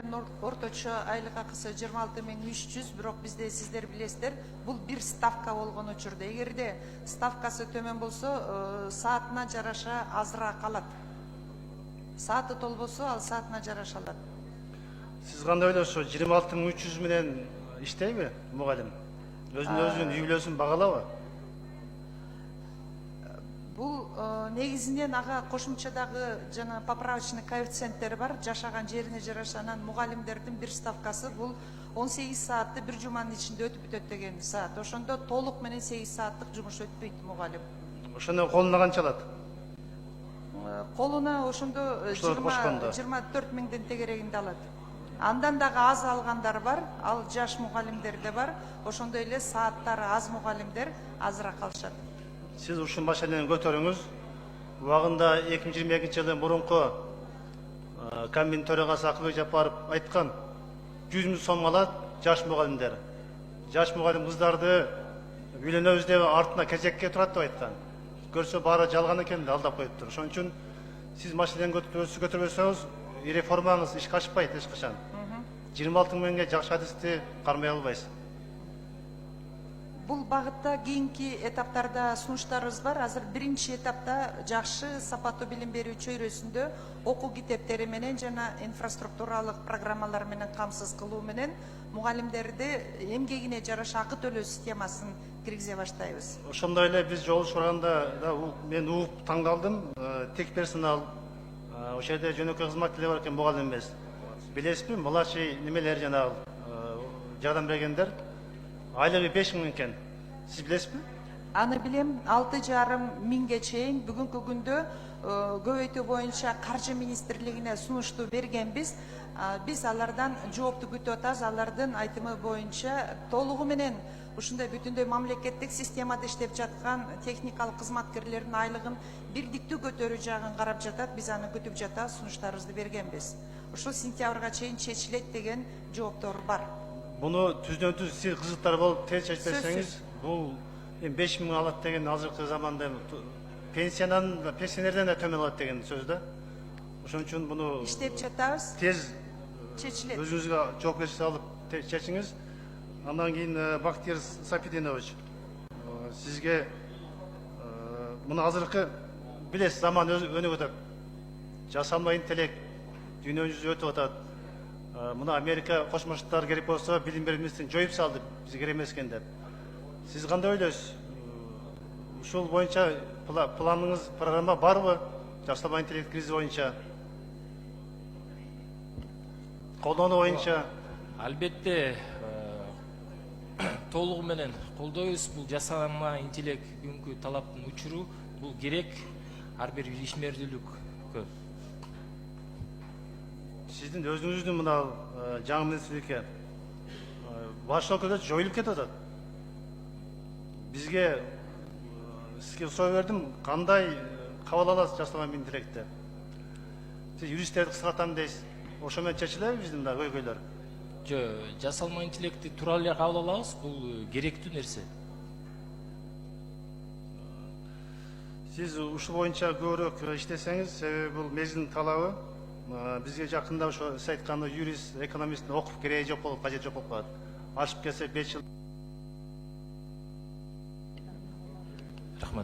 мугалимдердин орточо айлык акысы 26.300, бирок бизде сиздер билесиздер, бул бир ставка болгон учурда. Эгерде ставкасы төмөн болсо, саатына жараша азыраак алат. Сааты толбосо, ал саатына жараша алат. Сиз кандай ойлойсуз? 26.300 менен иштейби мугалим? Өзүнүн үй бүлөсүн багалабы? Бул негизинен ага кошумчадагы жана поправочный коэффициенттери бар. Жашаган жерине жараша анан мугалимдердин бир ставкасы бул 18 саатты бир жуманын ичинде өтүп бүтөт деген саат. Ошондо толук менен 8 сааттык жумуш өтпөйт мугалим. Ошондо колуна канча алат? Колуна ошондо 24 миңден тегерегинде алат. Андан дагы аз алгандар бар, ал жаш мугалимдерде бар. Ошондой эле сааттары аз мугалимдер азыраак алышат. Сиз ушул маселени көтөрүңүз. Убагында 2022 жылдын мурунку Камбин төрагасы Акылбек Жапаров айткан 100 миң сом алат жаш мугалимдер. Жаш мугалим кыздарды үйлөнөбүз деп артына кезекке турат деп айткан. Көрсө баары жалган экенин алдап коюптур. Ошон үчүн сиз маселени көтөрбөсөңүз, реформаңыз ишке ашпайт эч качан. 26 миңге жакшы адисти кармай албайсыз. Бул багытта кийинки этаптарда сунуштарыбыз бар. Азыр биринчи этапта жакшы сапаттуу билим берүү чөйрөсүндө окуу китептери менен жана инфраструктуралык программалар менен камсыз кылуу менен мугалимдерди эмгегине жараша акы төлөө системасын киргизе баштайбыз. Ошондой эле биз жолугушуп барганда мен угуп таң калдым. Тек персонал ошол жерде жөнөкөй кызматкерлер бар экен, мугалим эмес. Билесизби, младший немелер жанагы жардам бергендер айлыгы 5 миң экен. Сиз билесизби? Аны билем, 6,5 миңге чейин бүгүнкү күндө көбөйтүү боюнча каржы министрлигине сунушту бергенбиз. Биз алардан жоопту күтүп атабыз. Алардын айтымы боюнча толугу менен ушундай бүтүндөй мамлекеттик системада иштеп жаткан техникалык кызматкерлердин айлыгын бирдиктүү көтөрүү жагын карап жатат. Биз аны күтүп жатабыз, сунуштарыбызды бергенбиз. Ушул сентябрга чейин чечилет деген жооптор бар. Буну түздөн-түз сиз кызыктар болуп тез чечпесеңиз, бул 5 миң алат деген азыркы заманда пенсионерден да төмөн алат деген сөз да. Ошон үчүн буну иштеп жатабыз. Тез чечилет. Өзүңүзгө жоопкерчилик алып чечиңиз. Андан кийин Бактиер Сапидинович, сизге муну азыркы билесиз, заман өнүгүп атат. Жасалма интеллект дүйнө жүзү өтүп атат. Мына Америка Кошмо Штаттары керек болсо билим берүү министрин жоюп салды, биз керек эмес экен деп. Сиз кандай ойлойсуз? Ушул боюнча планыңыз, программа барбы? Жасалма интеллект кризиси боюнча, колдонуу боюнча? Албетте, толугу менен колдойбуз. Бул жасалма интеллект бүгүнкү талаптын учуру, бул керек ар бир ишмердүүлүккө. Сиздин өзүңүздүн мына жаңы министрликке баш өлкөдө жоюлуп кетип атат. Бизге сизге суроо бердим, кандай кабыл аласыз жасалма интеллектти? Сиз юристтерди кыскартам дейсиз. Ошо менен чечилеби биздин да көйгөйлөр? Жасалма интеллектти туура эле кабыл алабыз, бул керектүү нерсе. Сиз ушул боюнча көбүрөөк иштесеңиз, себеби бул мезгилдин талабы. Бизге жакында ошо сиз айткандай юрист, экономисттин окуп кереги жок болуп, кажети жок болуп калат. Ашып келсе 5 жыл. Рахмат.